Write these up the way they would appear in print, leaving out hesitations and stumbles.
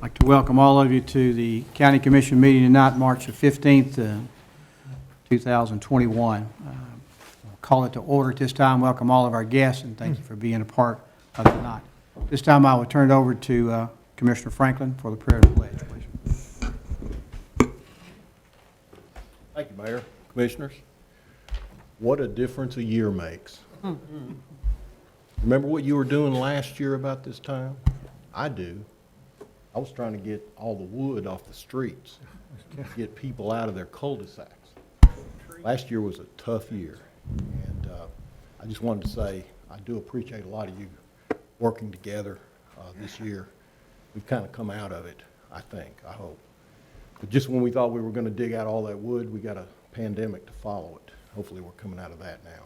I'd like to welcome all of you to the County Commission meeting tonight, March the 15th, 2021. I'll call it to order at this time. Welcome all of our guests, and thank you for being a part of tonight. This time I will turn it over to Commissioner Franklin for the prayer and pledge, please. Thank you, Mayor, Commissioners. What a difference a year makes. Remember what you were doing last year about this time? I do. I was trying to get all the wood off the streets, get people out of their cul-de-sacs. Last year was a tough year, and I just wanted to say I do appreciate a lot of you working together this year. We've kind of come out of it, I think, I hope. But just when we thought we were going to dig out all that wood, we got a pandemic to follow it. Hopefully we're coming out of that now.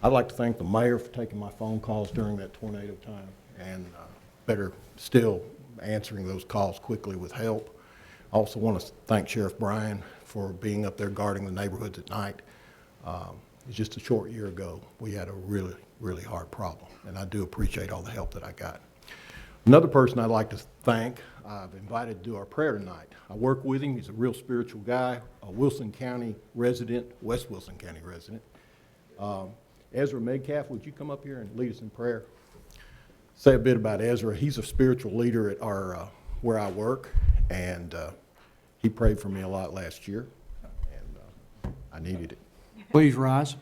I'd like to thank the mayor for taking my phone calls during that tornado time, and better still, answering those calls quickly with help. I also want to thank Sheriff Bryan for being up there guarding the neighborhoods at night. It's just a short year ago, we had a really, really hard problem, and I do appreciate all the help that I got. Another person I'd like to thank, I've invited to do our prayer tonight. I work with him. He's a real spiritual guy, a Wilson County resident, West Wilson County resident. Ezra Medcalf, would you come up here and lead us in prayer? Say a bit about Ezra. He's a spiritual leader at our where I work, and he prayed for me a lot last year, and I needed it. Please rise.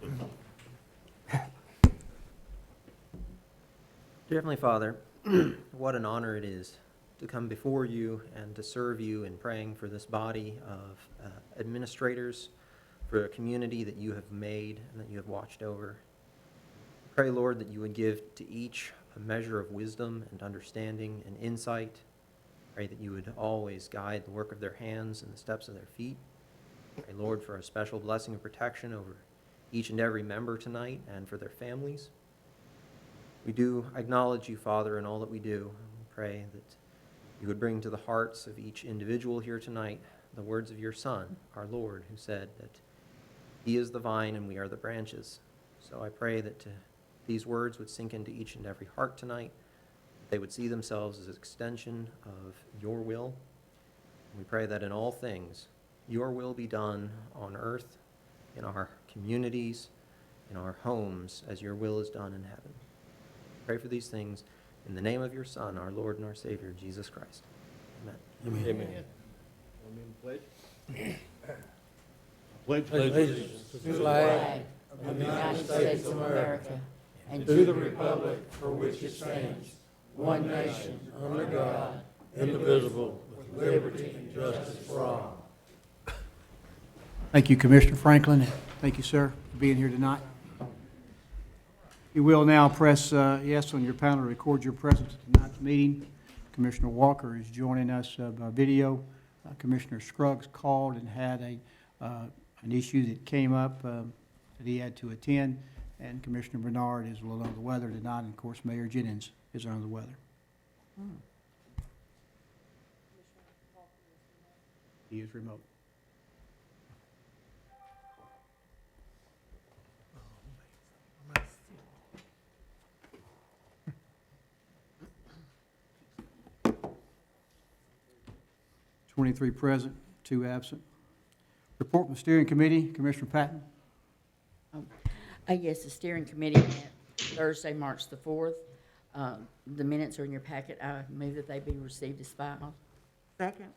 Dear Heavenly Father, what an honor it is to come before you and to serve you in praying for this body of administrators, for a community that you have made and that you have watched over. Pray, Lord, that you would give to each a measure of wisdom and understanding and insight. Pray that you would always guide the work of their hands and the steps of their feet. Pray, Lord, for a special blessing of protection over each and every member tonight and for their families. We do acknowledge you, Father, in all that we do. We pray that you would bring to the hearts of each individual here tonight the words of your Son, our Lord, who said that he is the vine and we are the branches. So I pray that these words would sink into each and every heart tonight. They would see themselves as an extension of your will. We pray that in all things, your will be done on earth, in our communities, in our homes, as your will is done in heaven. Pray for these things in the name of your Son, our Lord and our Savior, Jesus Christ. Amen. Amen. Amen. Want me to pledge? Pledge. Allegiance to the flag of the United States of America and to the republic for which it stands, one nation, under God, indivisible, with liberty and justice for all. Thank you, Commissioner Franklin. Thank you, sir, for being here tonight. You will now press yes on your panel to record your presence at tonight's meeting. Commissioner Walker is joining us by video. Commissioner Scruggs called and had an issue that came up that he had to attend, and Commissioner Bernard is a little under the weather tonight, and of course Mayor Jennings is under the weather. He is remote. Twenty-three present, 2 absent. Report from the steering committee, Commissioner Patton. Yes, the steering committee met Thursday, March the 4th. The minutes are in your packet. I move that they be received as filed. Second.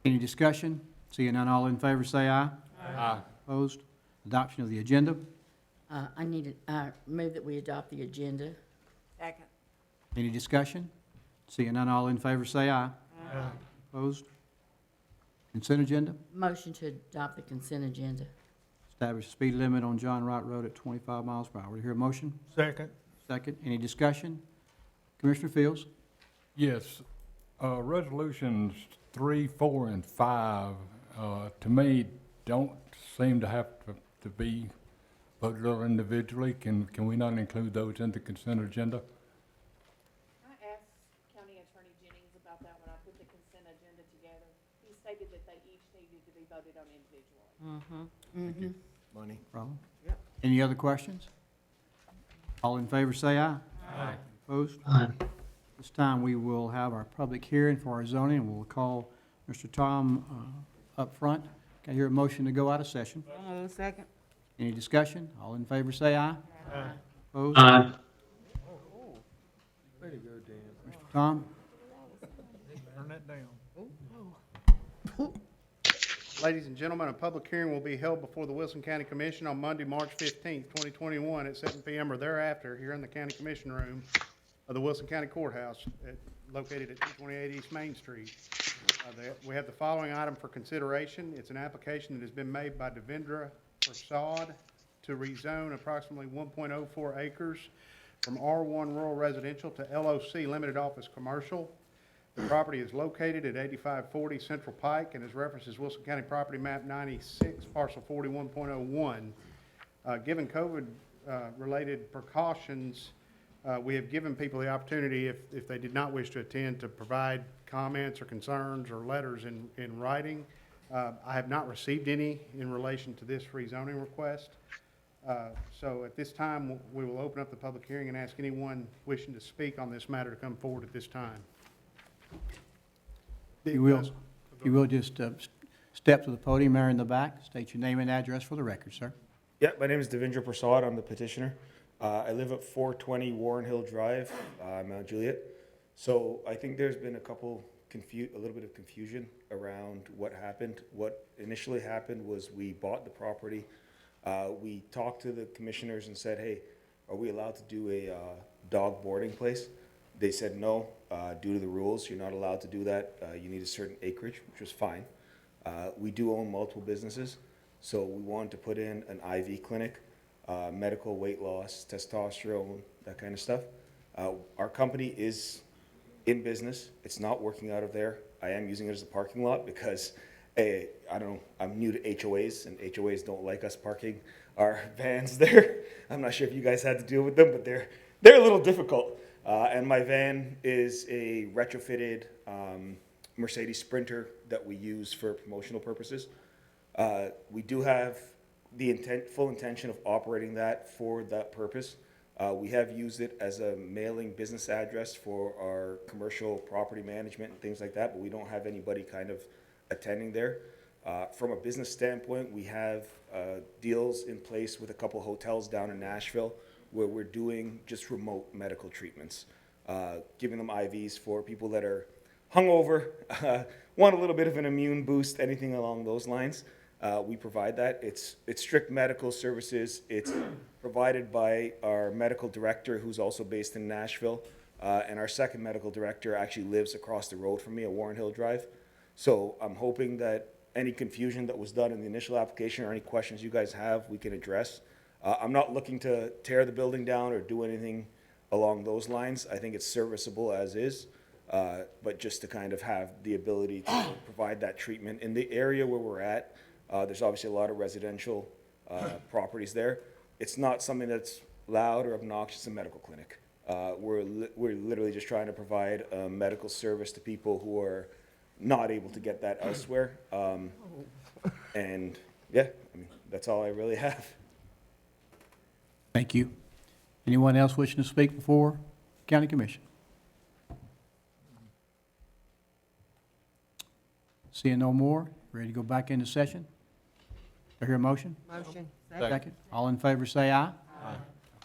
Any discussion? Seeing none, all in favor say aye. Aye. Opposed? Adoption of the agenda. I move that we adopt the agenda. Second. Any discussion? Seeing none, all in favor say aye. Aye. Opposed? Consent agenda. Motion to adopt the consent agenda. Establish a speed limit on John Wright Road at 25 miles per hour. Do you hear a motion? Second. Second. Any discussion? Commissioner Fields? Yes, resolutions 3, 4, and 5, to me, don't seem to have to be voted on individually. Can we not include those in the consent agenda? I asked County Attorney Jennings about that when I put the consent agenda together. He stated that they each needed to be voted on individually. Money. Problem? Yep. Any other questions? All in favor say aye. Aye. Opposed? Aye. This time, we will have our public hearing for our zoning, and we'll call Mr. Tom up front. Can I hear a motion to go out of session? Second. Any discussion? All in favor, say aye. Aye. Opposed? Aye. Way to go, Dan. Mr. Tom? Turn that down. Ladies and gentlemen, a public hearing will be held before the Wilson County Commission on Monday, March 15th, 2021, at 7 p.m. or thereafter here in the County Commission Room of the Wilson County Courthouse located at 228 East Main Street. We have the following item for consideration. It's an application that has been made by Devendra Prasad to rezone approximately 1.04 acres from R1 Rural Residential to LOC Limited Office Commercial. The property is located at 8540 Central Pike and is referenced as Wilson County Property Map 96, Parcel 41.01. Given COVID-related precautions, we have given people the opportunity, if they did not wish to attend, to provide comments or concerns or letters in writing. I have not received any in relation to this rezoning request. So at this time, we will open up the public hearing and ask anyone wishing to speak on this matter to come forward at this time. You will just step to the podium there in the back, state your name and address for the record, sir. Yeah, my name is Devendra Prasad. I'm the petitioner. I live at 420 Warren Hill Drive, Mount Juliet. So I think there's been a little bit of confusion around what happened. What initially happened was we bought the property. We talked to the commissioners and said, hey, are we allowed to do a dog boarding place? They said no, due to the rules, you're not allowed to do that. You need a certain acreage, which was fine. We do own multiple businesses, so we wanted to put in an IV clinic, medical, weight loss, testosterone, that kind of stuff. Our company is in business. It's not working out of there. I am using it as a parking lot because, I don't know, I'm new to HOAs, and HOAs don't like us parking our vans there. I'm not sure if you guys had to deal with them, but they're a little difficult. And my van is a retrofitted Mercedes Sprinter that we use for promotional purposes. We do have the full intention of operating that for that purpose. We have used it as a mailing business address for our commercial property management and things like that, but we don't have anybody kind of attending there. From a business standpoint, we have deals in place with a couple hotels down in Nashville where we're doing just remote medical treatments, giving them IVs for people that are hungover, want a little bit of an immune boost, anything along those lines. We provide that. It's strict medical services. It's provided by our medical director, who's also based in Nashville, and our second medical director actually lives across the road from me at Warren Hill Drive. So I'm hoping that any confusion that was done in the initial application or any questions you guys have, we can address. I'm not looking to tear the building down or do anything along those lines. I think it's serviceable as is, but just to kind of have the ability to provide that treatment. In the area where we're at, there's obviously a lot of residential properties there. It's not something that's loud or obnoxious, a medical clinic. We're literally just trying to provide a medical service to people who are not able to get that elsewhere. And yeah, I mean, that's all I really have. Thank you. Anyone else wishing to speak before County Commission? Seeing no more, ready to go back into session? Do I hear a motion? Motion. Second. All in favor, say aye. Aye.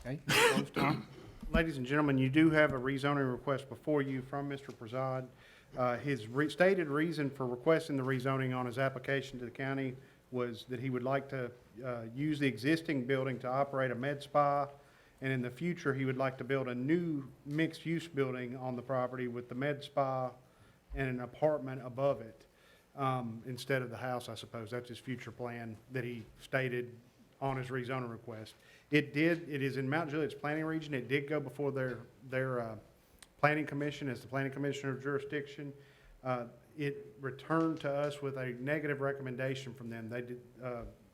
Okay, opposed, Tom? Ladies and gentlemen, you do have a rezoning request before you from Mr. Prasad. His stated reason for requesting the rezoning on his application to the county was that he would like to use the existing building to operate a med spa, and in the future, he would like to build a new mixed-use building on the property with the med spa and an apartment above it, instead of the house, I suppose. That's his future plan that he stated on his rezoning request. It is in Mount Juliet's planning region. It did go before their planning commission as the planning commissioner of jurisdiction. It returned to us with a negative recommendation from them. They did,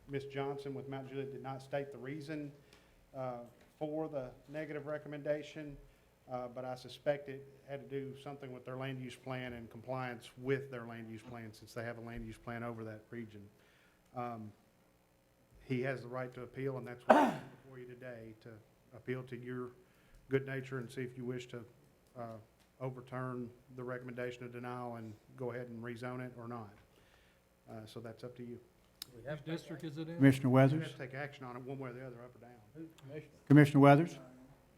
Ms. Johnson with Mount Juliet did not state the reason for the negative recommendation, but I suspect it had to do something with their land use plan and compliance with their land use plan, since they have a land use plan over that region. He has the right to appeal, and that's what I'm before you today, to appeal to your good nature and see if you wish to overturn the recommendation of denial and go ahead and rezone it or not. So that's up to you. Which district is it in? Commissioner You Weathers? have to take action on it one way or the other, up or down. Commissioner Weathers?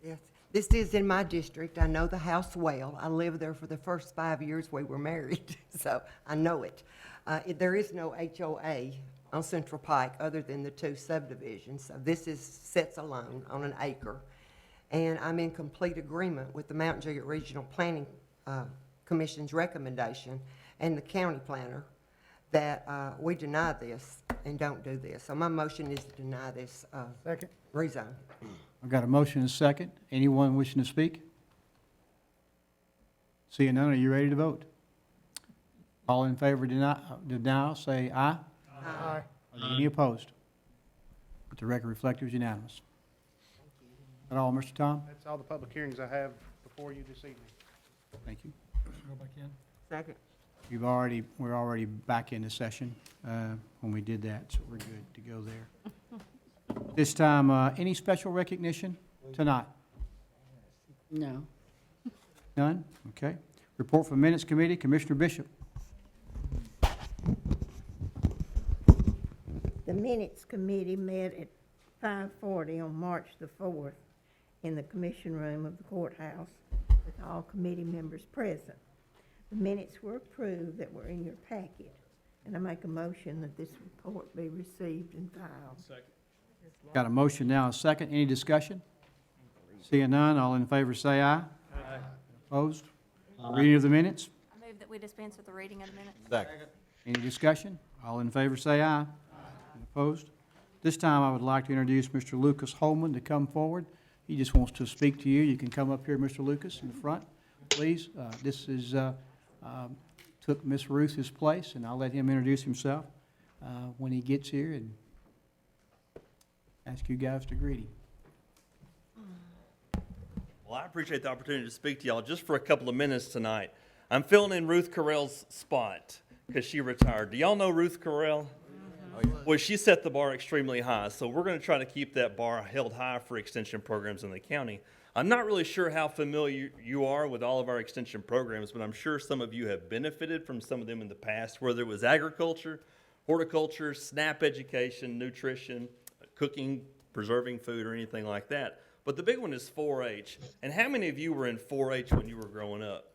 Yes, this is in my district. I know the house well. I lived there for the first 5 years we were married, so I know it. There is no HOA on Central Pike other than the 2 subdivisions, so this sits alone on an acre. And I'm in complete agreement with the Mountain Juliet Regional Planning Commission's recommendation and the county planner that we deny this and don't do this. So my motion is to deny this rezone. I've got a motion and a second. Anyone wishing to speak? Seeing none, are you ready to vote? All in favor of denial, say aye. Aye. Are there any opposed? Let the record reflect it was unanimous. Is that all, Mr. Tom? That's all the public hearings I have before you this evening. Thank you. Go back in. Second. We're already back into session when we did that, so we're good to go there. This time, any special recognition tonight? No. None? Okay. Report from Minutes Committee, Commissioner Bishop. The Minutes Committee met at 5:40 on March the 4th in the commission room of the courthouse with all committee members present. The minutes were approved that were in your packet, and I make a motion that this report be received and filed. Got a motion now, a second. Any discussion? Seeing none, all in favor say aye. Aye. Opposed? Reading of the minutes? I move that we dispense with the reading of the minutes. Second. Any discussion? All in favor say aye. Aye. Opposed? This time, I would like to introduce Mr. Lucas Holman to come forward. He just wants to speak to you. You can come up here, Mr. Lucas, in the front, please. This is, took Miss Ruth's place, and I'll let him introduce himself when he gets here and ask you guys to greet him. Well, I appreciate the opportunity to speak to y'all just for a couple of minutes tonight. I'm filling in Ruth Carell's spot because she retired. Do y'all know Ruth Carell? Well, she set the bar extremely high, so we're going to try to keep that bar held high for extension programs in the county. I'm not really sure how familiar you are with all of our extension programs, but I'm sure some of you have benefited from some of them in the past, whether it was agriculture, horticulture, SNAP education, nutrition, cooking, preserving food, or anything like that. But the big one is 4-H. And how many of you were in 4-H when you were growing up?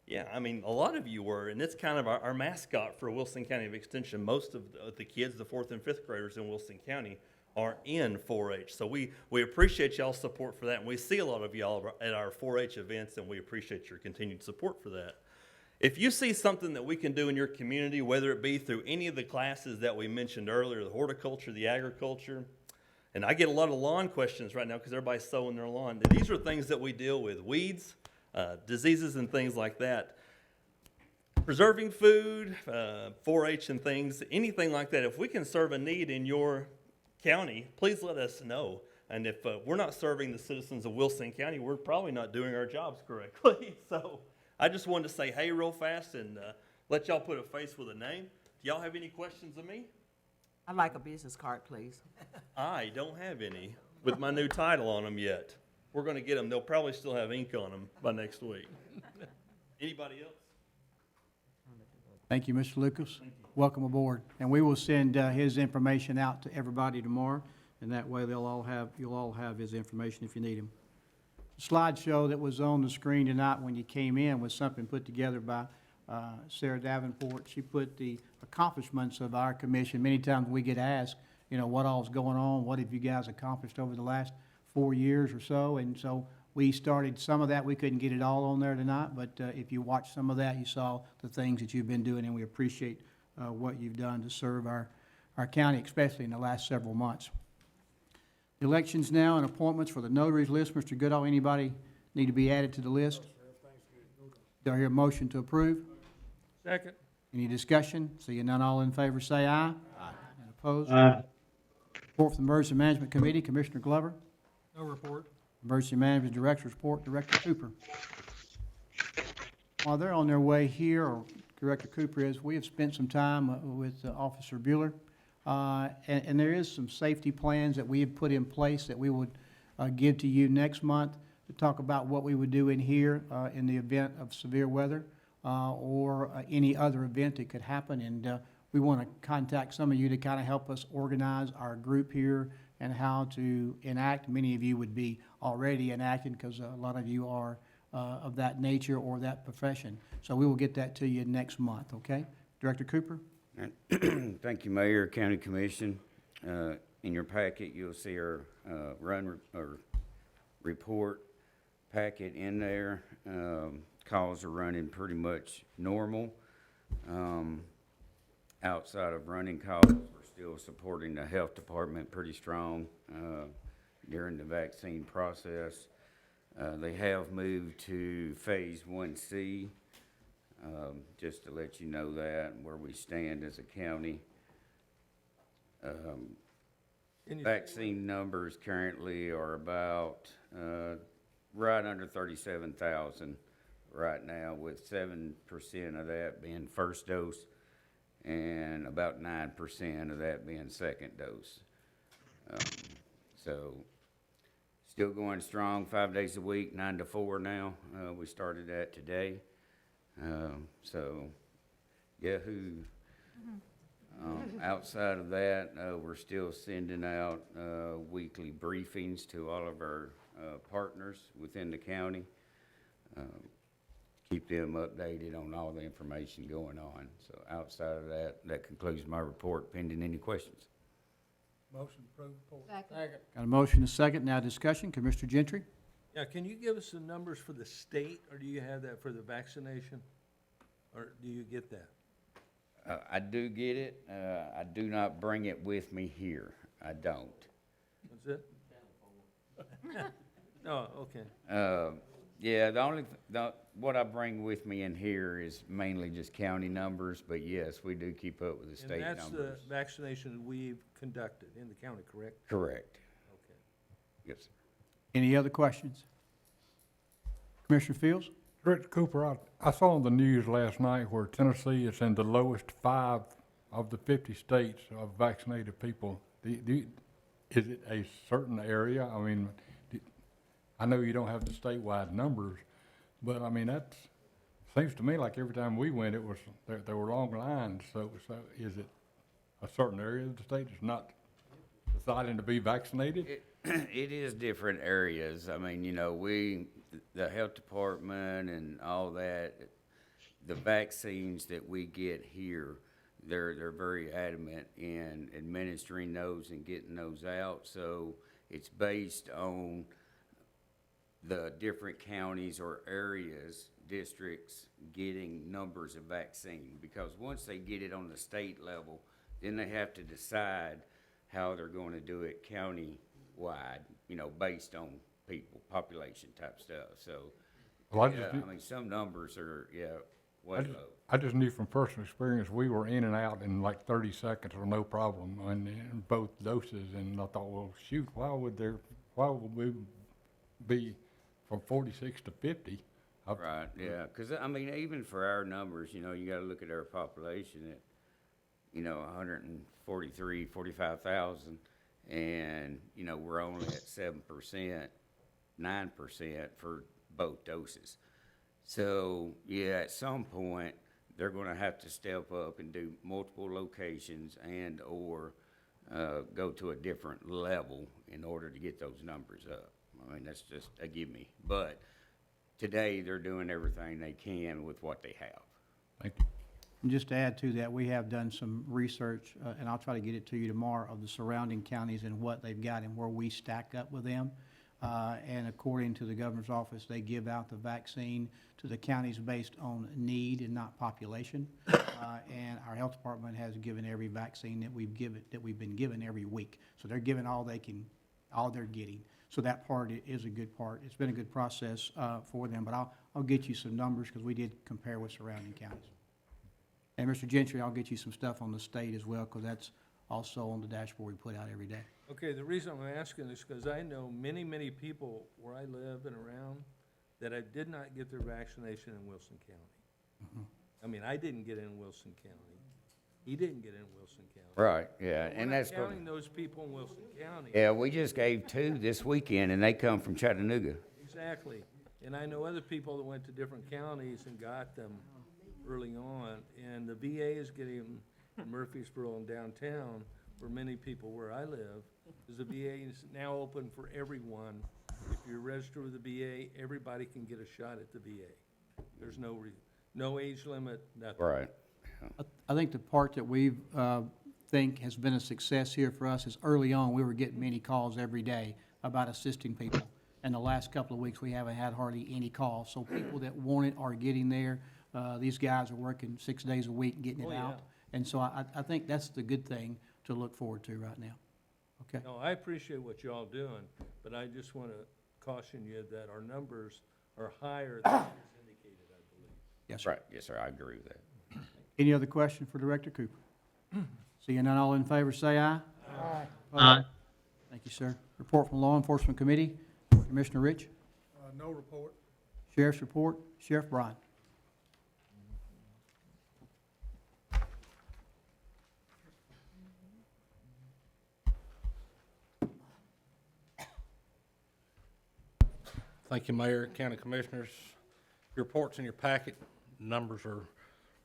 Yeah, I mean, a lot of you were, and it's kind of our mascot for Wilson County Extension. Most of the kids, the 4th and 5th graders in Wilson County, are in 4-H. So we appreciate y'all's support for that, and we see a lot of y'all at our 4-H events, and we appreciate your continued support for that. If you see something that we can do in your community, whether it be through any of the classes that we mentioned earlier, the horticulture, the agriculture, and I get a lot of lawn questions right now because everybody's sowing their lawn. These are things that we deal with, weeds, diseases and things like that. Preserving food, 4-H and things, anything like that. If we can serve a need in your county, please let us know. And if we're not serving the citizens of Wilson County, we're probably not doing our jobs correctly. So I just wanted to say hey real fast and let y'all put a face with a name. Do y'all have any questions of me? I'd like a business card, please. I don't have any with my new title on them yet. We're going to get them. They'll probably still have ink on them by next week. Anybody else? Thank you, Mr. Lucas. Welcome aboard. And we will send his information out to everybody tomorrow, and that way you'll all have his information if you need him. The slideshow that was on the screen tonight when you came in was something put together by Sarah Davenport. She put the accomplishments of our commission. Many times we get asked, you know, what all's going on, what have you guys accomplished over the last 4 years or so, and so we started some of that. We couldn't get it all on there tonight, but if you watched some of that, you saw the things that you've been doing, and we appreciate what you've done to serve our county, especially in the last several months. Elections now and appointments for the notaries list. Mr. Goodall, anybody need to be added to the list? Do I hear a motion to approve? Second. Any discussion? Seeing none, all in favor say aye. Aye. And opposed? Aye. Report from the Emergency Management Committee, Commissioner Glover. No report. Emergency Management Director's report, Director Cooper. While they're on their way here, or Director Cooper is, we have spent some time with Officer Bueller, and there is some safety plans that we have put in place that we would give to you next month. to talk about what we would do in here in the event of severe weather or any other event that could happen. And we want to contact some of you to kind of help us organize our group here and how to enact. Many of you would be already enacting because a lot of you are of that nature or that profession. So we will get that to you next month, okay? Director Cooper? Thank you, Mayor, County Commission. In your packet, you'll see our report packet in there. Calls are running pretty much normal. Outside of running calls, we're still supporting the health department pretty strong during the vaccine process. They have moved to phase 1C, just to let you know that, where we stand as a county. Vaccine numbers currently are about right under 37,000 right now, with 7% of that being first dose and about 9% of that being second dose. So still going strong, 5 days a week, 9 to 4 now. We started that today. So Yahoo! Outside of that, we're still sending out weekly briefings to all of our partners within the county. Keep them updated on all the information going on. So outside of that, that concludes my report, pending any questions. Motion approved report. Got a motion and a second. Now discussion. Commissioner Gentry? Yeah, can you give us the numbers for the state, or do you have that for the vaccination? Or do you get that? I do get it. I do not bring it with me here. I don't. What's it? Oh, okay. Yeah, what I bring with me in here is mainly just county numbers, but yes, we do keep up with the state numbers. And that's the vaccination we've conducted in the county, correct? Correct. Okay. Yes, sir. Any other questions? Commissioner Fields? Director Cooper, I saw on the news last night where Tennessee is in the lowest 5 of the 50 states of vaccinated people. Is it a certain area? I mean, I know you don't have the statewide numbers, but I mean, that seems to me like every time we went, it was there were long lines. So is it a certain area of the state that's not deciding to be vaccinated? It is different areas. I mean, you know, the health department and all that, the vaccines that we get here, they're very adamant in administering those and getting those out. So it's based on the different counties or areas, districts getting numbers of vaccine. Because once they get it on the state level, then they have to decide how they're going to do it county-wide, you know, based on people, population type stuff. So, Well, yeah, I mean, some numbers are, way low. I just knew from personal experience, we were in and out in like 30 seconds or no problem in both doses. And I thought, well, shoot, why would we be from 46 to 50? Right, yeah, because, I mean, even for our numbers, you know, you got to look at our population at, you know, 143, 45,000, and, you know, we're only at 7%, 9% for both doses. So, yeah, at some point, they're going to have to step up and do multiple locations and or go to a different level in order to get those numbers up. I mean, that's just a gimme. But today, they're doing everything they can with what they have. Thank you. And just to add to that, we have done some research, and I'll try to get it to you tomorrow, of the surrounding counties and what they've got and where we stack up with them. And according to the governor's office, they give out the vaccine to the counties based on need and not population. And our health department has given every vaccine that we've been given every week. So they're giving all they're getting. So that part is a good part. It's been a good process for them, but I'll get you some numbers because we did compare with surrounding counties. And Mr. Gentry, I'll get you some stuff on the state as well because that's also on the dashboard we put out every day. Okay, the reason I'm asking is because I know many, many people where I live and around that I did not get their vaccination in Wilson County. Mm-hmm. I mean, I didn't get it in Wilson County. He didn't get it in Wilson County. Right, yeah, We're and not that's counting those people in Wilson County. yeah, we just gave 2 this weekend, and they come from Chattanooga. Exactly. exactly. And I know other people that went to different counties and got them early on. And the VA is getting them in Murfreesboro and downtown, where many people where I live, because the VA is now open for everyone. If you're registered with the VA, everybody can get a shot at the VA. There's no age limit, nothing. Right. I think the part that we think has been a success here for us is early on, we were getting many calls every day about assisting people. And the last couple of weeks, we haven't had hardly any calls. So people that want it are getting there. These guys are working 6 days a week, getting it out. And so I think that's the good thing to look forward to right now. Okay? No, I appreciate what y'all doing, but I just want to caution you that our numbers are higher than is indicated, I believe. Yes, sir. Right, yes, sir, I agree with that. Any other question for Director Cooper? Seeing none, all in favor, say aye. Aye. Thank you, sir. Report from Law Enforcement Committee, Commissioner Rich. No report. Sheriff's report, Sheriff Bryan. Thank you, Mayor, County Commissioners. Your report's in your packet. Numbers are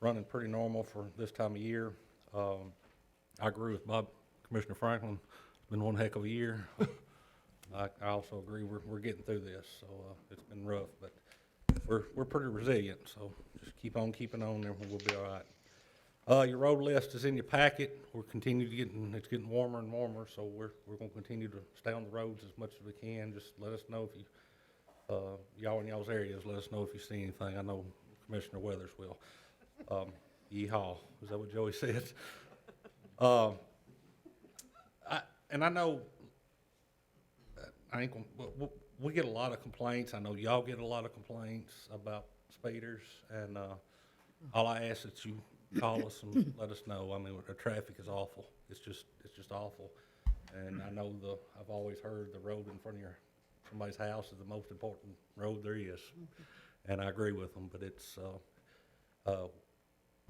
running pretty normal for this time of year. I agree with Bob, Commissioner Franklin. It's been one heck of a year. I also agree we're getting through this, so it's been rough, but we're pretty resilient. So just keep on keeping on, and we'll be all right. Your road list is in your packet. We're continuing to it's getting warmer and warmer, so we're going to continue to stay on the roads as much as we can. Just let us know if you. Y'all in y'all's areas, let us know if you see anything. I know Commissioner Weathers will. Yeehaw, is that what Joey said? And I know, we get a lot of complaints. I know y'all get a lot of complaints about speeders, and all I ask is that you call us and let us know. I mean, the traffic is awful. It's just awful. And I know I've always heard the road in front of somebody's house is the most important road there is, and I agree with them. But it's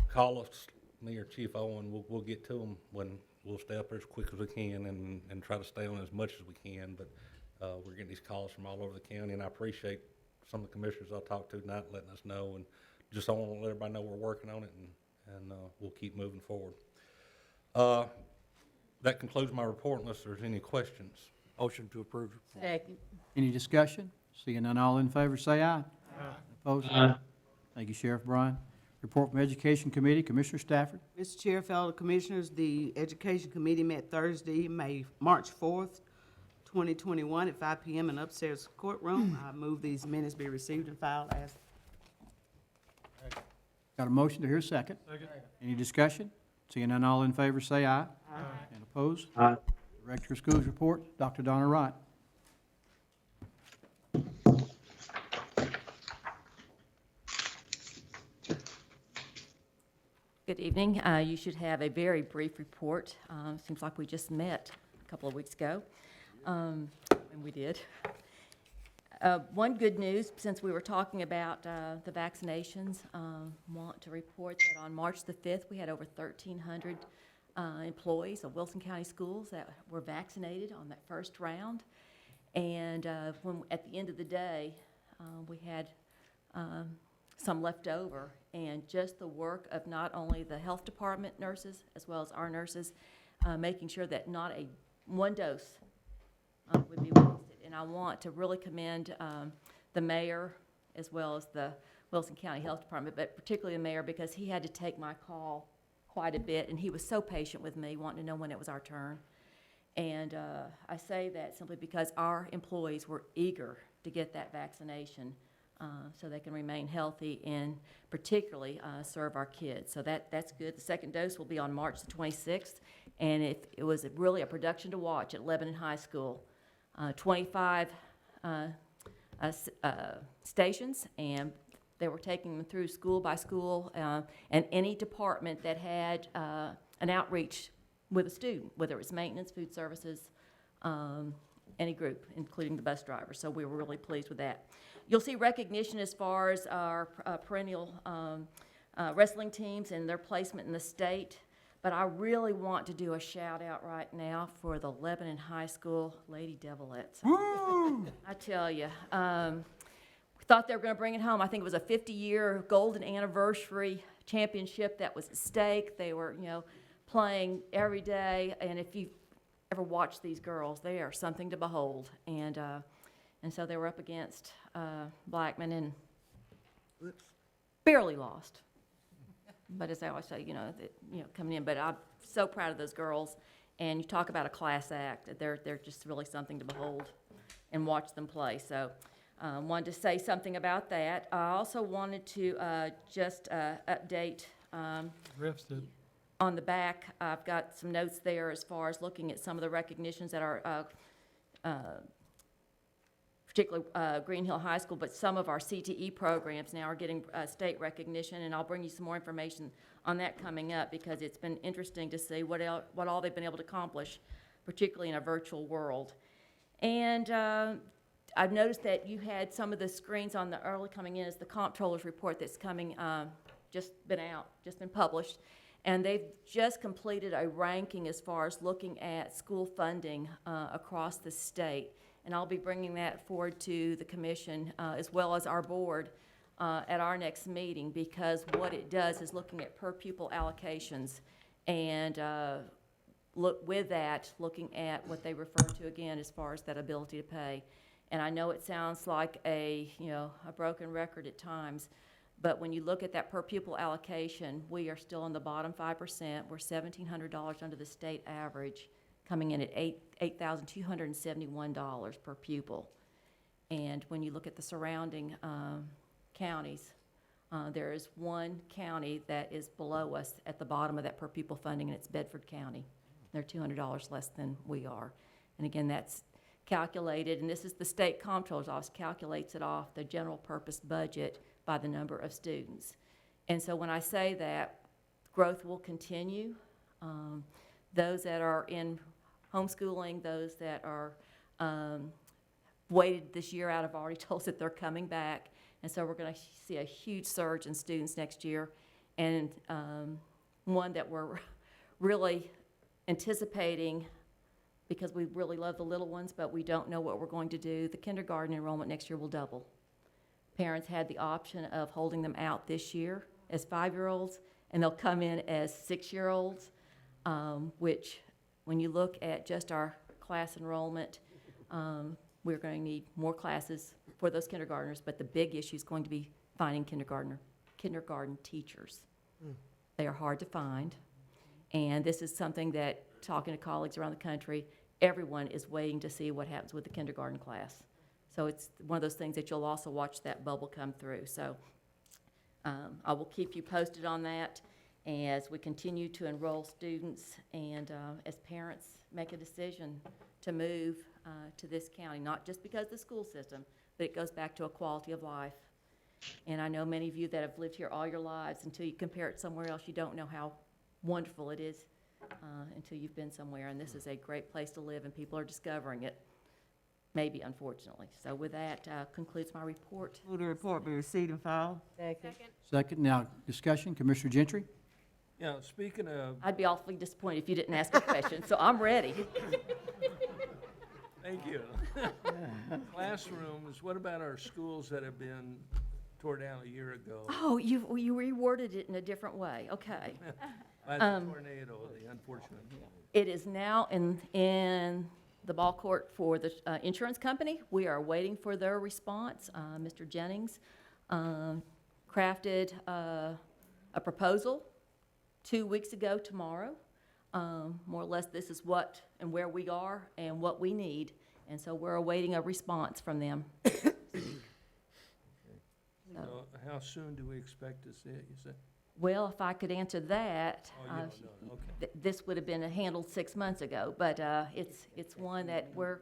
call us, me or Chief Owen. We'll get to them when we'll stay up there as quick as we can and try to stay on as much as we can. But we're getting these calls from all over the county, and I appreciate some of the commissioners I talked to tonight letting us know, and just I want to let everybody know we're working on it, and we'll keep moving forward. That concludes my report unless there's any questions. Motion to approve. Second. Any discussion? Seeing none, all in favor, say aye. Opposed? Thank you, Sheriff Bryan. Report from Education Committee, Commissioner Stafford. Mr. Chair, fellow commissioners, the Education Committee met Thursday, March 4th, 2021 at 5 p.m. in upstairs courtroom. I move these minutes be received and filed as. Got a motion to hear a second. Any discussion? Seeing none, all in favor, say aye. And opposed? Director of Schools report, Dr. Donna Wright. Good evening. You should have a very brief report. Seems like we just met a couple of weeks ago, and we did. One good news, since we were talking about the vaccinations, want to report that on March the 5th, we had over 1,300 employees of Wilson County Schools that were vaccinated on that first round. And when at the end of the day, we had some left over, and just the work of not only the health department nurses as well as our nurses, making sure that not one dose would be wasted. And I want to really commend the mayor as well as the Wilson County Health Department, but particularly the mayor, because he had to take my call quite a bit, and he was so patient with me, wanting to know when it was our turn. And I say that simply because our employees were eager to get that vaccination so they can remain healthy and particularly serve our kids. So that's good. The second dose will be on March the 26th, and it was really a production to watch at Lebanon High School. 25 stations, and they were taking them through school by school, and any department that had an outreach with a student, whether it's maintenance, food services, any group, including the bus driver. So we were really pleased with that. You'll see recognition as far as our perennial wrestling teams and their placement in the state. But I really want to do a shout out right now for the Lebanon High School Lady Devilettes. I tell you, we thought they were going to bring it home. I think it was a 50-year golden anniversary championship that was at stake. They were, playing every day. And if you've ever watched these girls, they are something to behold. And so they were up against Blackman and barely lost. But as I always say, coming in. But I'm so proud of those girls. And you talk about a class act. They're just really something to behold and watch them play. So wanted to say something about that. I also wanted to just update on the back. I've got some notes there as far as looking at some of the recognitions that are particularly Green Hill High School, but some of our CTE programs now are getting state recognition, and I'll bring you some more information on that coming up because it's been interesting to see what all they've been able to accomplish, particularly in a virtual world. And I've noticed that you had some of the screens on the early coming in as the comptroller's report that's coming, just been published. And they've just completed a ranking as far as looking at school funding across the state. And I'll be bringing that forward to the commission as well as our board at our next meeting because what it does is looking at per pupil allocations and looking at what they refer to again as far as that ability to pay. And I know it sounds like a broken record at times, but when you look at that per pupil allocation, we are still in the bottom 5%. We're $1,700 under the state average, coming in at $8,271 per pupil. And when you look at the surrounding counties, there is one county that is below us at the bottom of that per pupil funding, and it's Bedford County. They're $200 less than we are. And again, that's calculated, and this is the state comptroller's office calculates it off the general purpose budget by the number of students. And so when I say that, growth will continue. Those that are in homeschooling, those that are waited this year out have already told us that they're coming back. And so we're going to see a huge surge in students next year. And one that we're really anticipating because we really love the little ones, but we don't know what we're going to do. The kindergarten enrollment next year will double. Parents had the option of holding them out this year as 5-year-olds, and they'll come in as 6-year-olds, which when you look at just our class enrollment, we're going to need more classes for those kindergartners, but the big issue is going to be finding kindergarten teachers. They are hard to find, and this is something that, talking to colleagues around the country, everyone is waiting to see what happens with the kindergarten class. So it's one of those things that you'll also watch that bubble come through. So I will keep you posted on that as we continue to enroll students and as parents make a decision to move to this county, not just because of the school system, but it goes back to a quality of life. And I know many of you that have lived here all your lives, until you compare it somewhere else, you don't know how wonderful it is until you've been somewhere. And this is a great place to live, and people are discovering it. Maybe, unfortunately. So with that, concludes my report. Move the report be received and filed. Second, now discussion, Commissioner Gentry. Yeah, speaking of, I'd be awfully disappointed if you didn't ask a question, so I'm ready. thank you. Classrooms, what about our schools that have been tore down a year ago Oh, you reworded it in a different way. Okay. by the tornado, the unfortunate? It is now in the ball court for the insurance company. We are waiting for their response. Mr. Jennings crafted a proposal 2 weeks ago tomorrow. More or less, this is what and where we are and what we need. And so we're awaiting a response from them. So how soon do we expect to see it, you said? Well, if I could answer that, Oh, you don't know, okay. this would have been handled 6 months ago, but it's one that we're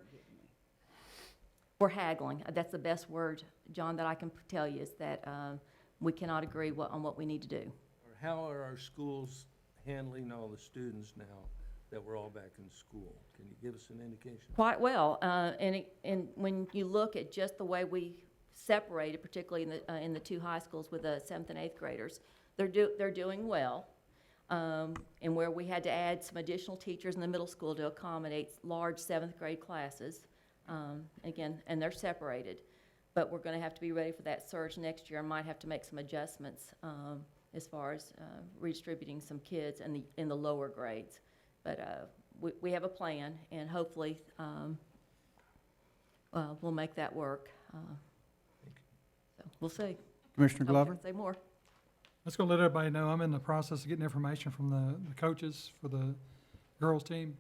haggling. That's the best word, John, that I can tell you, is that we cannot agree on what we need to do. Or how are our schools handling all the students now that we're all back in school? Can you give us an indication? Quite well, and when you look at just the way we separated, particularly in the two high schools with the 7th and 8th graders, they're doing well. and where we had to add some additional teachers in the middle school to accommodate large seventh grade classes. Again, and they're separated, but we're gonna have to be ready for that surge next year, and might have to make some adjustments, as far as, redistributing some kids in the lower grades. But, we have a plan, and hopefully, we'll make that work. So, we'll see. Commissioner Glover? Say more. Let's go let everybody know I'm in the process of getting information from the coaches for the girls' team.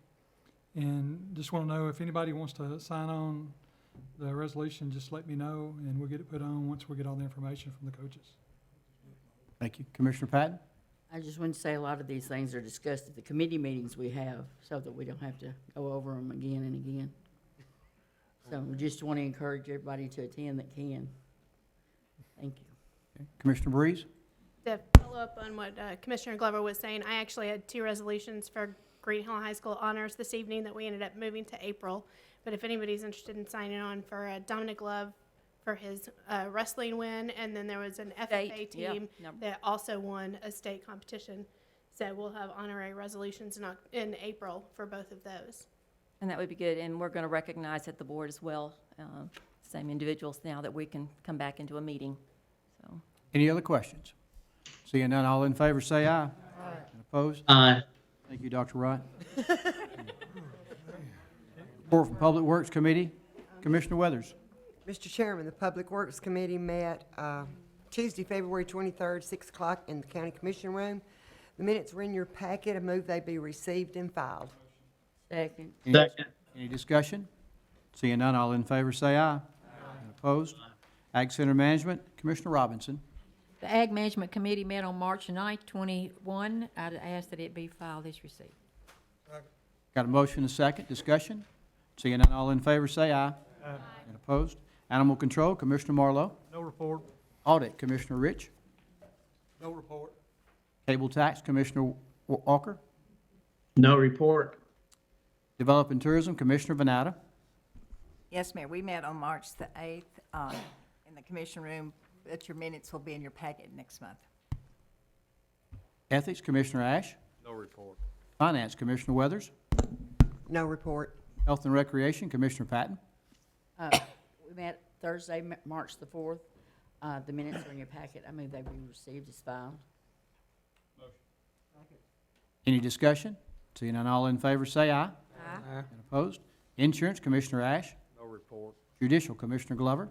And just want to know if anybody wants to sign on the resolution, just let me know, and we'll get it put on once we get all the information from the coaches. Thank you. Commissioner Patton? I just want to say a lot of these things are discussed at the committee meetings we have, so that we don't have to go over them again and again. So we just want to encourage everybody to attend that can. Thank you. Okay. Commissioner Breeze? To follow up on what Commissioner Glover was saying, I actually had 2 resolutions for Green Hill High School honors this evening that we ended up moving to April. But if anybody's interested in signing on for Dominic Love for his wrestling win, and then there was an FFA team that also won a state competition. So we'll have honorary resolutions in April for both of those. And that would be good, and we're gonna recognize at the board as well, same individuals now that we can come back into a meeting, so. Any other questions? Seeing none, all in favor say aye. Aye. And opposed? Aye. Thank you, Dr. Wright. Report from Public Works Committee, Commissioner Weathers. Mr. Chairman, the Public Works Committee met Tuesday, February 23rd, 6 o'clock in the County Commission Room. The minutes were in your packet. I move they be received and filed. Second. Any discussion? Seeing none, all in favor say aye. Aye. And opposed? Ag Center Management, Commissioner Robinson. The Ag Management Committee met on March 9th, 21. I'd ask that it be filed as received. Got a motion and a second. Discussion? Seeing none, all in favor say aye. Aye. And opposed? Animal Control, Commissioner Marlowe. No report. Audit, Commissioner Rich. No report. Cable Tax, Commissioner Walker. No report. Development Tourism, Commissioner Vanatta. Yes, Mayor, we met on March the 8th in the commission room, but your minutes will be in your packet next month. Ethics, Commissioner Ash. No report. Finance, Commissioner Weathers. No report. Health and Recreation, Commissioner Patton. We met Thursday, March the 4th. The minutes are in your packet. I move they be received as filed. Any discussion? Seeing none, all in favor say aye. Aye. And opposed? Insurance, Commissioner Ash. No report. Judicial, Commissioner Glover.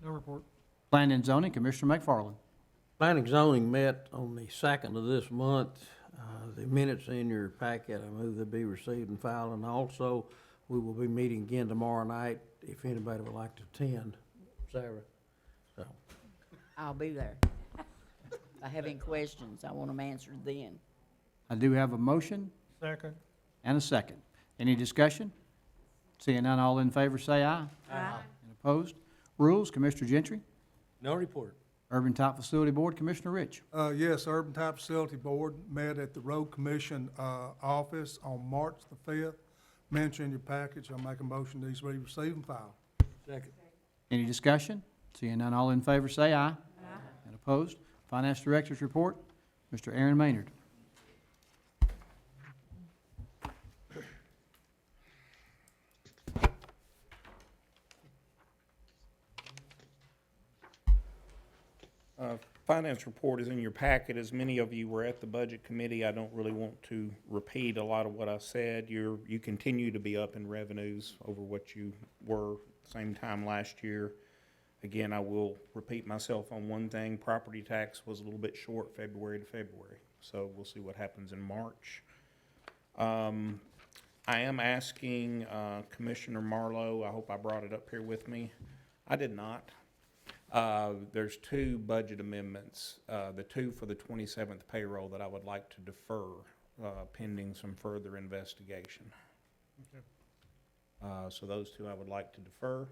No report. Planning and Zoning, Commissioner McFarland. Planning and Zoning met on the 2nd of this month. The minutes in your packet, I move they be received and filed, and also we will be meeting again tomorrow night if anybody would like to attend. Sarah, so. I'll be there. If I have any questions, I want them answered then. I do have a motion Second. and a second. Any discussion? Seeing none, all in favor say aye. Aye. And opposed? Rules, Commissioner Gentry. No report. Urban Type Facility Board, Commissioner Rich. Yes, Urban Type Facility Board met at the Road Commission office on March the 5th. Mention in your package, I'll make a motion these be received and filed. Second. Any discussion? Seeing none, all in favor say aye. Aye. And opposed? Finance Director's Report, Mr. Aaron Maynard. Finance report is in your packet. As many of you were at the Budget Committee, I don't really want to repeat a lot of what I said. You continue to be up in revenues over what you were same time last year. Again, I will repeat myself on one thing. Property tax was a little bit short February to February, so we'll see what happens in March. I am asking Commissioner Marlowe, I hope I brought it up here with me. I did not. There's 2 budget amendments, the 2 for the 27th payroll that I would like to defer pending some further investigation. Okay. So those 2 I would like to defer.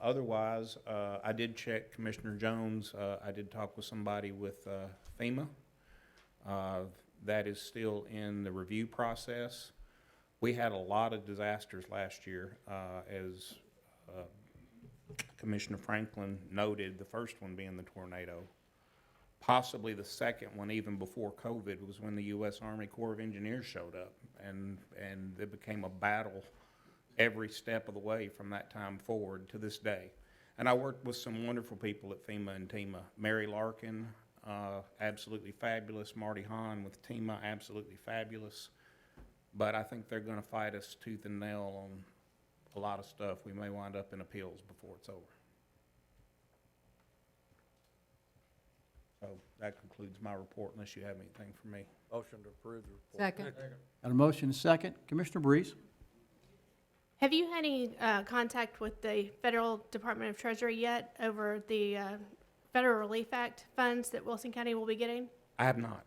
Otherwise, I did check Commissioner Jones. I did talk with somebody with FEMA. That is still in the review process. We had a lot of disasters last year, as Commissioner Franklin noted, the first one being the tornado. possibly the second one, even before COVID, was when the U.S. Army Corps of Engineers showed up. And it became a battle every step of the way from that time forward to this day. And I worked with some wonderful people at FEMA and TEMA. Mary Larkin, absolutely fabulous. Marty Hahn with TEMA, absolutely fabulous. But I think they're going to fight us tooth and nail on a lot of stuff. We may wind up in appeals before it's over. So that concludes my report, unless you have anything for me. Motion to approve the report. Second. Got a motion and a second. Commissioner Breeze? Have you had any contact with the Federal Department of Treasury yet over the Federal Relief Act funds that Wilson County will be getting? I have not.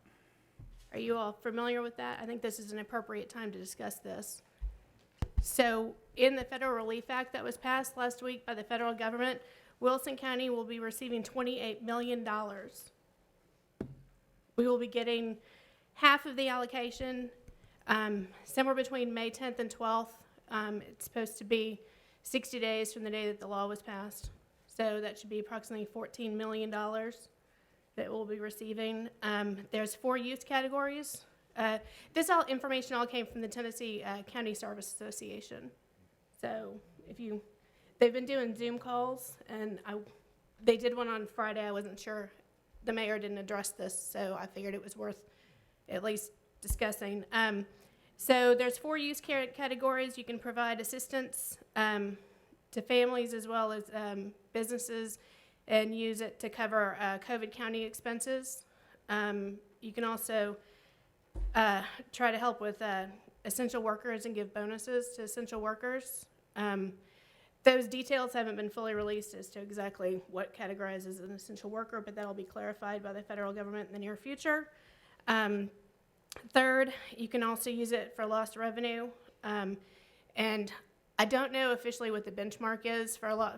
Are you all familiar with that? I think this is an appropriate time to discuss this. So in the Federal Relief Act that was passed last week by the federal government, Wilson County will be receiving $28 million. We will be getting half of the allocation, somewhere between May 10th and 12th. It's supposed to be 60 days from the day that the law was passed. So that should be approximately $14 million that we'll be receiving. There's 4 use categories. This information all came from the Tennessee County Service Association. So they've been doing Zoom calls, and they did one on Friday. I wasn't sure. The mayor didn't address this, so I figured it was worth at least discussing. So there's 4 use categories. You can provide assistance to families as well as businesses and use it to cover COVID county expenses. You can also try to help with essential workers and give bonuses to essential workers. Those details haven't been fully released as to exactly what categorizes an essential worker, but that'll be clarified by the federal government in the near future. Third, you can also use it for lost revenue. And I don't know officially what the benchmark is for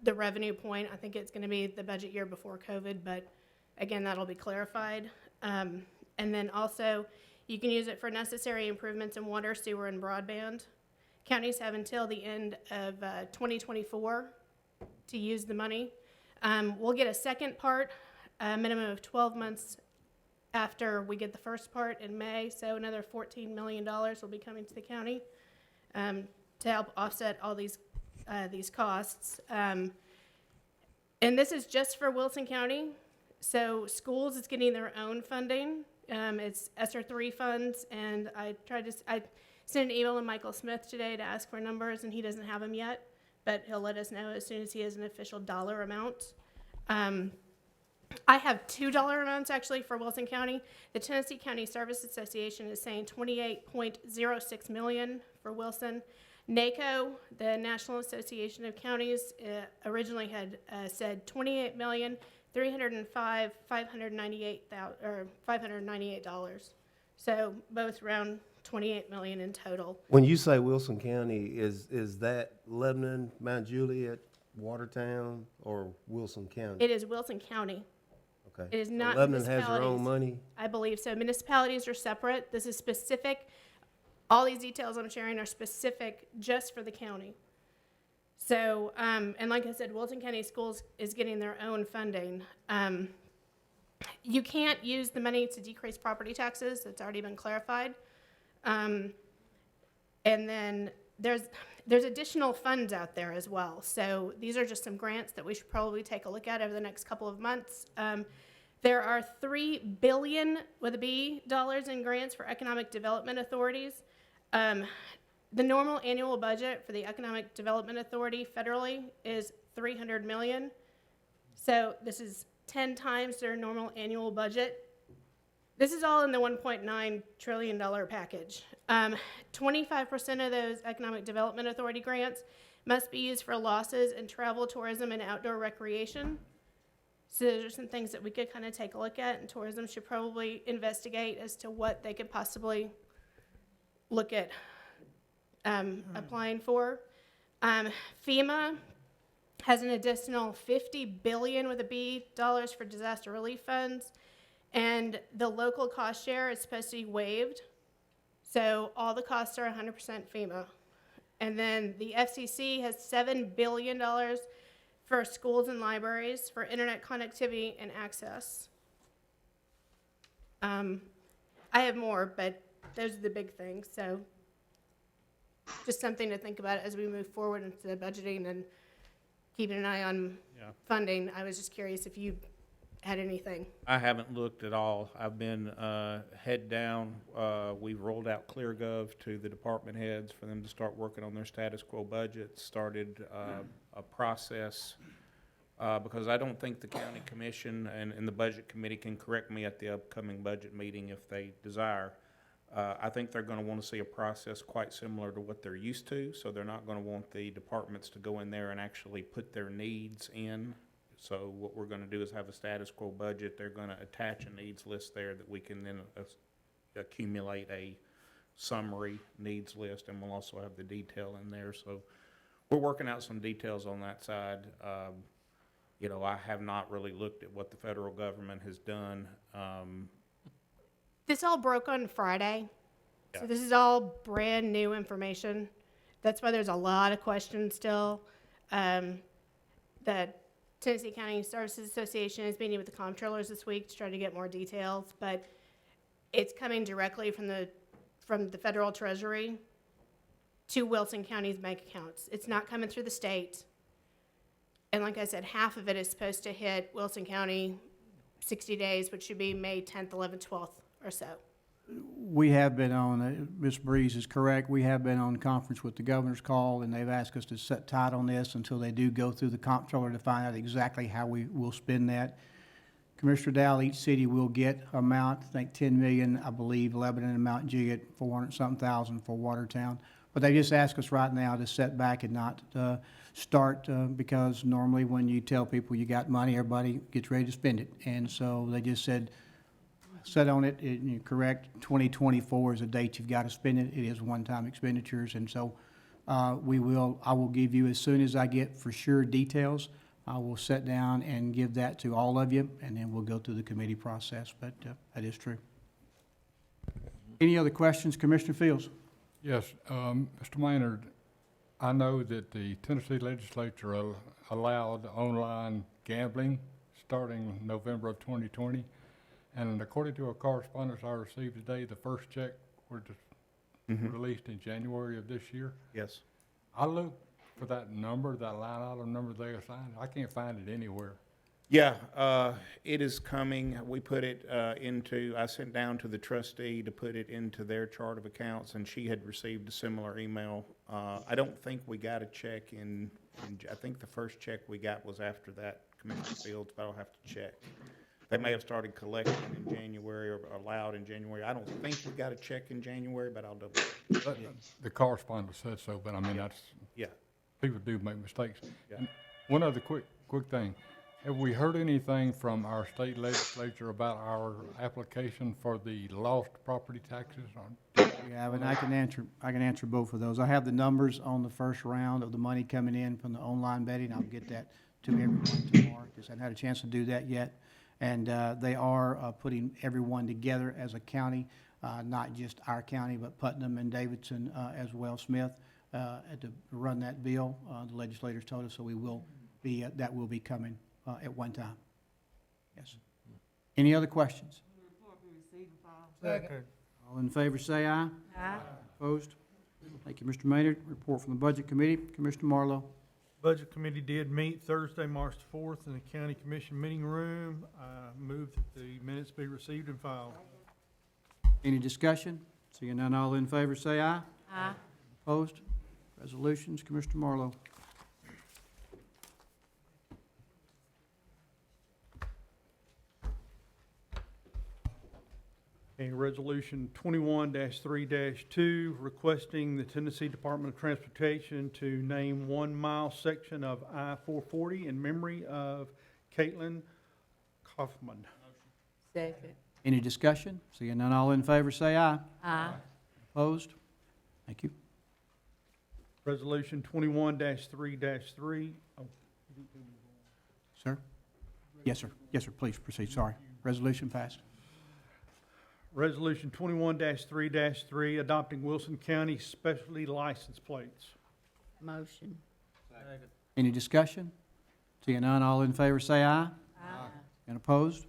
the revenue point. I think it's going to be the budget year before COVID, but again, that'll be clarified. And then also, you can use it for necessary improvements in water, sewer, and broadband. Counties have until the end of 2024 to use the money. We'll get a second part, a minimum of 12 months after we get the first part in May, so another $14 million will be coming to the county to help offset all these costs. And this is just for Wilson County. So schools is getting their own funding. It's ESSER 3 funds, and I sent an email to Michael Smith today to ask for numbers, and he doesn't have them yet, but he'll let us know as soon as he has an official dollar amount. I have $2 amounts actually for Wilson County. The Tennessee County Service Association is saying $28.06 million for Wilson. NACO, the National Association of Counties, originally had said $28,305,598. So both around $28 million in total. When you say Wilson County, is that Lebanon, Mount Juliet, Watertown, or Wilson County? It is Wilson County. Okay. It is not Lebanon has their municipalities. own money? I believe so. Municipalities are separate. This is specific. All these details I'm sharing are specific just for the county. So, and like I said, Wilson County Schools is getting their own funding. You can't use the money to decrease property taxes. It's already been clarified. And then there's additional funds out there as well. So these are just some grants that we should probably take a look at over the next couple of months. There are $3 billion with a B dollars in grants for economic development authorities. The normal annual budget for the Economic Development Authority federally is $300 million. So this is 10 times their normal annual budget. This is all in the $1.9 trillion package. 25% of those Economic Development Authority grants must be used for losses in travel, tourism, and outdoor recreation. So those are some things that we could kind of take a look at, and tourism should probably investigate as to what they could possibly look at applying for. FEMA has an additional $50 billion with a B dollars for disaster relief funds, and the local cost share is supposed to be waived. So all the costs are 100% FEMA. And then the FCC has $7 billion for schools and libraries, for internet connectivity and access. I have more, but those are the big things, so just something to think about as we move forward into the budgeting and keeping an eye on funding. I was just curious if you had anything. I haven't looked at all. I've been head down. We've rolled out ClearGov to the department heads for them to start working on their status quo budgets, started a process, because I don't think the county commission and the budget committee can correct me at the upcoming budget meeting if they desire. I think they're going to want to see a process quite similar to what they're used to, so they're not going to want the departments to go in there and actually put their needs in. So what we're going to do is have a status quo budget. They're going to attach a needs list there that we can then accumulate a summary needs list, and we'll also have the detail in there. So we're working out some details on that side. You know, I have not really looked at what the federal government has done. This all broke on Friday, Yeah. so this is all brand new information. That's why there's a lot of questions still. The Tennessee County Services Association is meeting with the comptrollers this week to try to get more details, but it's coming directly from the federal treasury to Wilson County's bank accounts. It's not coming through the state. And like I said, half of it is supposed to hit Wilson County 60 days, which should be May 10th, 11th, 12th or so. We have been on, Ms. Breeze is correct, we have been on conference with the governor's call, and they've asked us to sit tight on this until they do go through the comptroller to find out exactly how we will spend that. Commissioner Dow, each city will get amount, I think 10 million, I believe, Lebanon and Mount G at 400-something thousand for Watertown. But they just ask us right now to sit back and not start, because normally when you tell people you got money, everybody gets ready to spend it. And so they just said, set on it, and you're correct, 2024 is a date you've got to spend it. It is one-time expenditures, and so I will give you, as soon as I get for sure details, I will sit down and give that to all of you, and then we'll go through the committee process, but that is true. Any other questions, Commissioner Fields? Yes, Mr. Maynard, I know that the Tennessee legislature allowed online gambling starting November of 2020. And according to a correspondence I received today, the first check was released in January of this year. Yes. I looked for that number, that line item number they assigned. I can't find it anywhere. Yeah, it is coming. We put it I sent down to the trustee to put it into their chart of accounts, and she had received a similar email. I don't think we got a check I think the first check we got was after that, Commissioner Fields, but I'll have to check. They may have started collecting in January or allowed in January. I don't think we got a check in January, but I'll double check. The correspondence said so, but I mean, Yeah. people do make mistakes. Yeah. And one other quick thing. Have we heard anything from our state legislature about our application for the lost property taxes? We have, and I can answer both of those. I have the numbers on the first round of the money coming in from the online betting. I'll get that to everyone tomorrow, because I haven't had a chance to do that yet. And they are putting everyone together as a county, not just our county, but Putnam and Davidson as well, Smith, to run that bill. The legislators told us, so that will be coming at one time. Yes. Any other questions? Second. All in favor, say aye. Aye. Opposed? Thank you, Mr. Maynard. Report from the Budget Committee, Commissioner Marlowe. Budget Committee did meet Thursday, March the 4th in the County Commission meeting room. I move that the minutes be received and filed. Any discussion? Seeing none, all in favor, say aye. Aye. Opposed? Resolutions, Commissioner Marlowe. A resolution 21-3-2 requesting the Tennessee Department of Transportation to name 1 mile section of I-440 in memory of Caitlin Kaufman. Second. Any discussion? Seeing none, all in favor, say aye. Aye. Opposed? Thank you. Resolution 21-3-3. Sir? Yes, sir. Yes, sir. Please proceed. Sorry. Resolution passed. Resolution 21-3-3 adopting Wilson County specialty license plates. Motion. Any discussion? Seeing none, all in favor say aye. Aye. And opposed?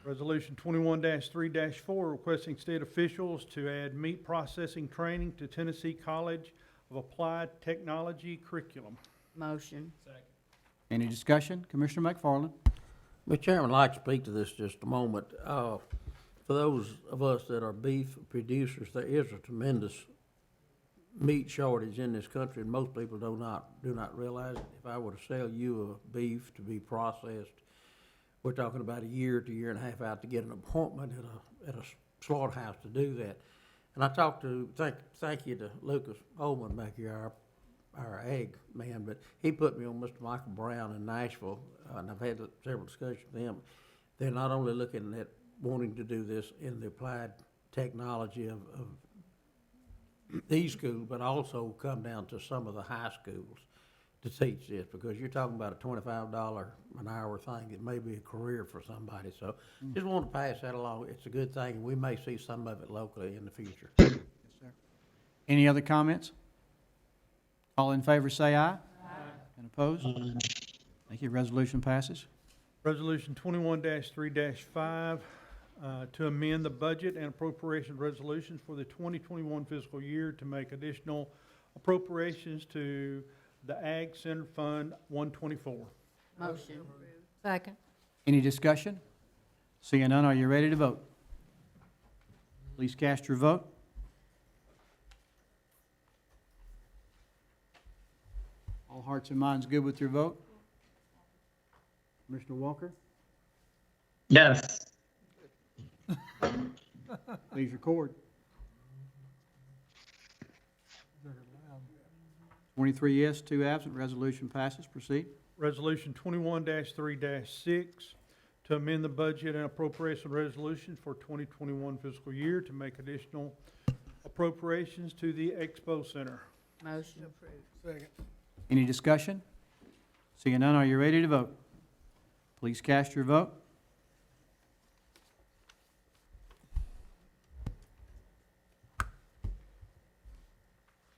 Resolution 21-3-4, requesting state officials to add meat processing training to Tennessee College of Applied Technology curriculum. Motion. Any discussion? Commissioner McFarland? Mr. Chairman, I'd like to speak to this just a moment. For those of us that are beef producers, there is a tremendous meat shortage in this country, and most people do not realize it. If I were to sell you a beef to be processed, we're talking about a year to year and a half out to get an appointment at a slaughterhouse to do that. And I talked to, thank you to Lucas Holman back here, our ag man, but he put me on Mr. Michael Brown in Nashville, and I've had several discussions with them. They're not only looking at wanting to do this in the applied technology of these schools, but also come down to some of the high schools to teach this, because you're talking about a $25 an hour thing. It may be a career for somebody. So just want to pass that along. It's a good thing, and we may see some of it locally in the future. Yes, sir. Any other comments? All in favor say aye. Aye. And opposed? Thank you. Resolution passes. Resolution 21-3-5, to amend the budget and appropriation resolutions for the 2021 fiscal year to make additional appropriations to the Ag Center Fund 124. Motion. Second. Any discussion? Seeing none, are you ready to vote? Please cast your vote. All hearts and minds good with your vote? Commissioner Walker? Yes. Please record. 23 yes, 2 absent. Resolution passes. Proceed. Resolution 21-3-6, to amend the budget and appropriation resolutions for 2021 fiscal year to make additional appropriations to the Expo Center. Motion. Second. Any discussion? Seeing none, are you ready to vote? Please cast your vote.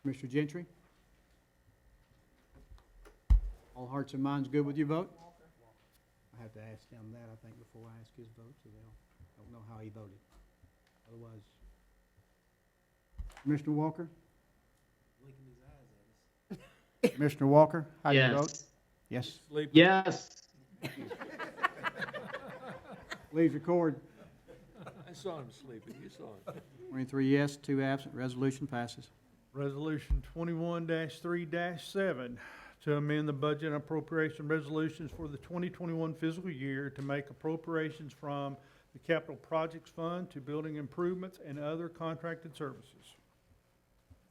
Mr. Gentry? All hearts and minds good with your vote? I have to ask him that, I think, before I ask his vote, so they'll don't know how he voted. Otherwise, Commissioner Walker? Commissioner Walker, how do you vote? Yes. Yes. Please record. I saw him sleeping. You saw him. 23 yes, 2 absent. Resolution passes. Resolution 21-3-7, to amend the budget and appropriation resolutions for the 2021 fiscal year to make appropriations from the Capital Projects Fund to building improvements and other contracted services.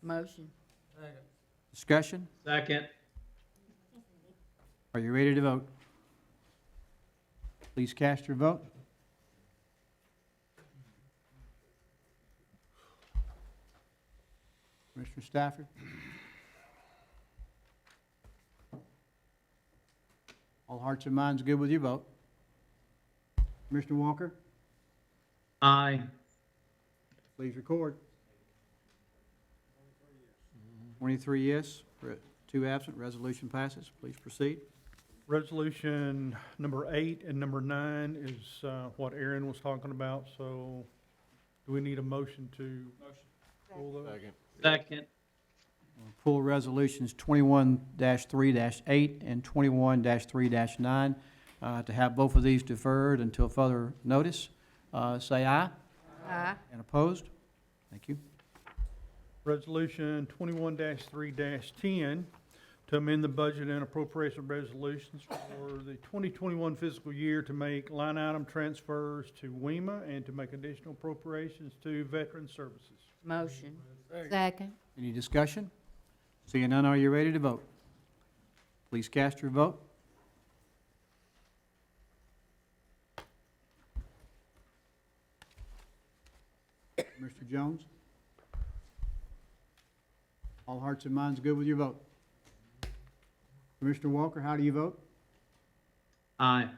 Motion. Discussion? Second. Are you ready to vote? Please cast your vote. Commissioner Stafford? All hearts and minds good with your vote? Commissioner Walker? Aye. Please record. 23 yes, 2 absent. Resolution passes. Please proceed. Resolution number 8 and number 9 is what Aaron was talking about, so do we need a motion to pull those? Second. We'll pull resolutions 21-3-8 and 21-3-9 to have both of these deferred until further notice. Say aye. Aye. And opposed? Thank you. Resolution 21-3-10, to amend the budget and appropriation resolutions for the 2021 fiscal year to make line item transfers to Wema and to make additional appropriations to Veteran Services. Motion. Second. Any discussion? Seeing none, are you ready to vote? Please cast your vote. Mr. Jones? All hearts and minds good with your vote? Commissioner Walker, how do you vote? Aye.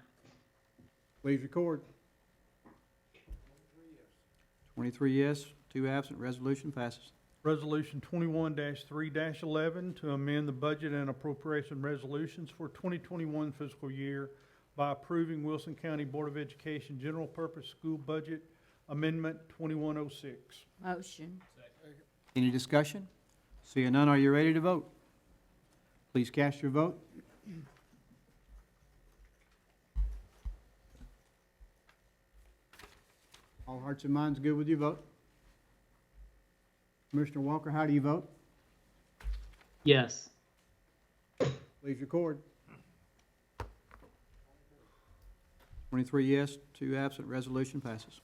Please record. 23 yes, 2 absent. Resolution passes. Resolution 21-3-11 to amend the budget and appropriation resolutions for 2021 fiscal year by approving Wilson County Board of Education General Purpose School Budget Amendment 2106. Motion. Any discussion? Seeing none, are you ready to vote? Please cast your vote. All hearts and minds good with your vote? Commissioner Walker, how do you vote? Yes. Please record. 23 yes, 2 absent, resolution passes.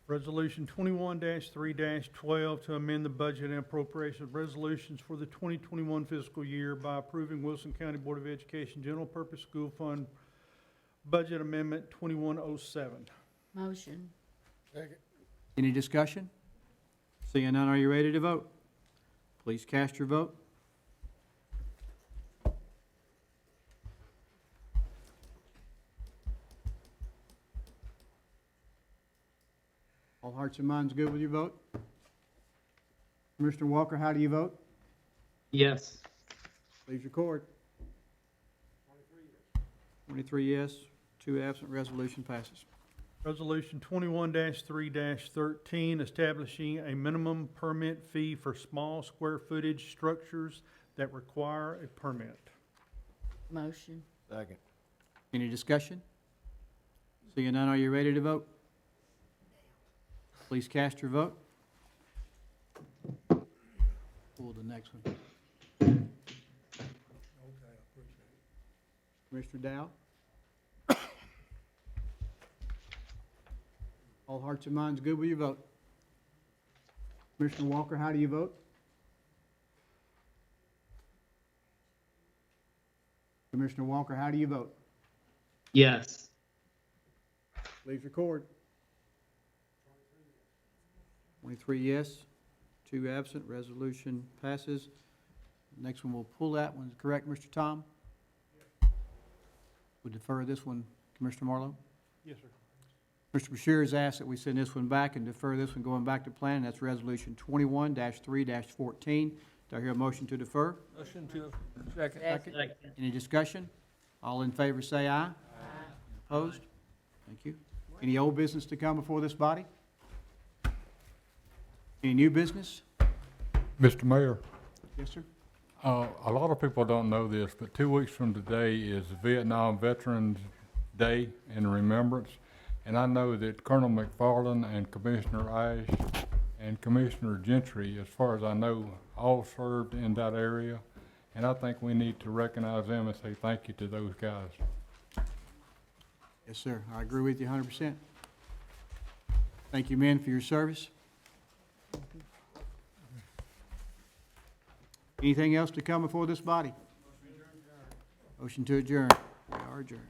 Resolution 21-3-12 to amend the budget and appropriation resolutions for the 2021 fiscal year by approving Wilson County Board of Education General Purpose School Fund Budget Amendment 2107. Motion. Any discussion? Seeing none, are you ready to vote? Please cast your vote. All hearts and minds good with your vote? Commissioner Walker, how do you vote? Yes. Please record. 23 yes, 2 absent, resolution passes. Resolution 21-3-13, establishing a minimum permit fee for small square footage structures that require a permit. Motion. Second. Any discussion? Seeing none, are you ready to vote? Please cast your vote. Pull the next one. Commissioner Dow? All hearts and minds good with your vote? Commissioner Walker, how do you vote? Commissioner Walker, how do you vote? Yes. Please record. 23 yes, 2 absent, resolution passes. Next one, we'll pull that one, correct, Mr. Tom? We'll defer this one, Commissioner Marlowe? Yes, sir. Mr. Bashir has asked that we send this one back and defer this one going back to plan. That's Resolution 21-3-14. Do I hear a motion to defer? Motion to, second. Any discussion? All in favor say aye. Aye. Opposed? Thank you. Any old business to come before this body? Any new business? Mr. Mayor, Yes, sir. a lot of people don't know this, but 2 weeks from today is Vietnam Veterans Day in remembrance. And I know that Colonel McFarland and Commissioner Ash and Commissioner Gentry, as far as I know, all served in that area. And I think we need to recognize them and say thank you to those guys. Yes, sir. I agree with you 100%. Thank you, men, for your service. Anything else to come before this body? Motion to adjourn. We are adjourned.